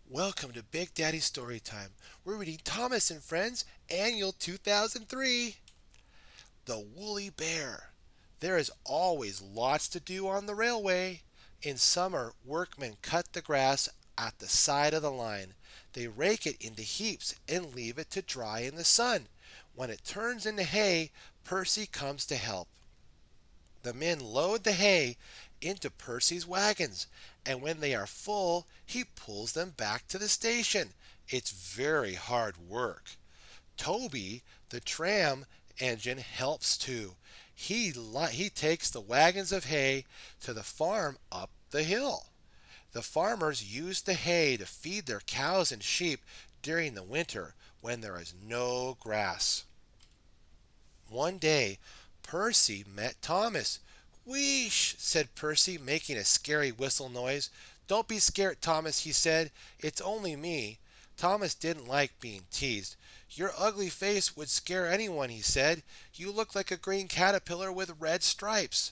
Welcome to Big Daddy Storytime. We're reading Thomas and Friends, Annual 2003. The Woolly Bear. There is always lots to do on the railway. In summer, workmen cut the grass at the side of the line. They rake it into heaps and leave it to dry in the sun. When it turns into hay, Percy comes to help. The men load the hay into Percy's wagons, and when they are full, he pulls them back to the station. It's very hard work. Toby, the tram engine, helps too. He takes the wagons of hay to the farm up the hill. The farmers use the hay to feed their cows and sheep during the winter when there is no grass. One day, Percy met Thomas. "Wheesh!" said Percy, making a scary whistle noise. "Don't be scared, Thomas," he said. "It's only me." Thomas didn't like being teased. "Your ugly face would scare anyone," he said. "You look like a green caterpillar with red stripes."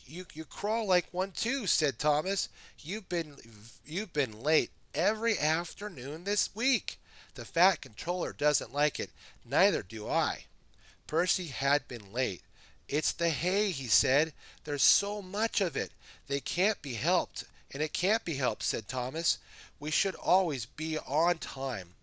You crawl like one too," said Thomas. You've been late every afternoon this week. The fat controller doesn't like it. Neither do I." Percy had been late. "It's the hay," he said. "There's so much of it. They can't be helped, and it can't be helped," said Thomas. "We should always be on time."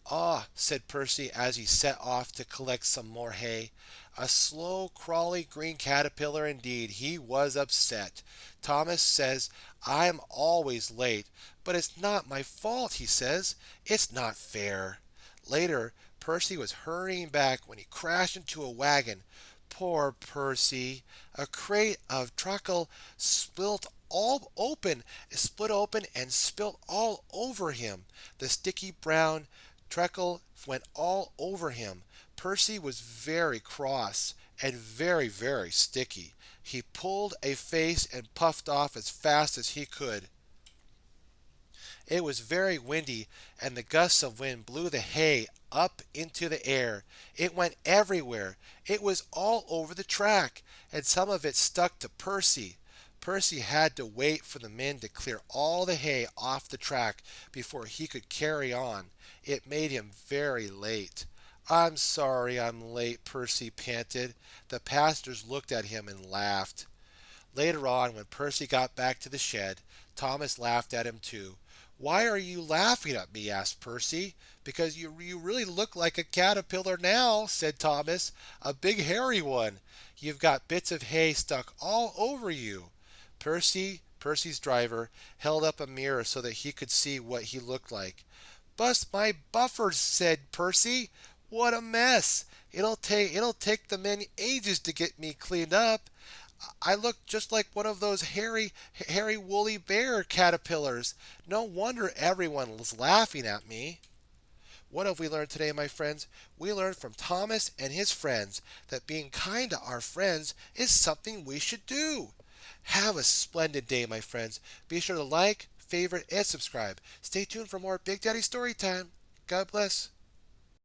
"Ah," said Percy as he set off to collect some more hay. A slow, crawly green caterpillar indeed. He was upset. "Thomas says I'm always late, but it's not my fault," he says. "It's not fair." Later, Percy was hurrying back when he crashed into a wagon. Poor Percy! A crate of truckle split open and spilt all over him. The sticky brown treacle went all over him. Percy was very cross and very, very sticky. He pulled a face and puffed off as fast as he could. It was very windy, and the gusts of wind blew the hay up into the air. It went everywhere. It was all over the track, and some of it stuck to Percy. Percy had to wait for the men to clear all the hay off the track before he could carry on. It made him very late. "I'm sorry I'm late," Percy panted. The passengers looked at him and laughed. Later on, when Percy got back to the shed, Thomas laughed at him too. "Why are you laughing at me?" asked Percy. "Because you really look like a caterpillar now," said Thomas. "A big hairy one. You've got bits of hay stuck all over you." Percy's driver, held up a mirror so that he could see what he looked like. "Bust my buffers," said Percy. "What a mess! It'll take the men ages to get me cleaned up. I look just like one of those hairy woolly bear caterpillars. No wonder everyone was laughing at me." What have we learned today, my friends? We learned from Thomas and his friends that being kind to our friends is something we should do. Have a splendid day, my friends. Be sure to like, favorite, and subscribe. Stay tuned for more Big Daddy Storytime. God bless.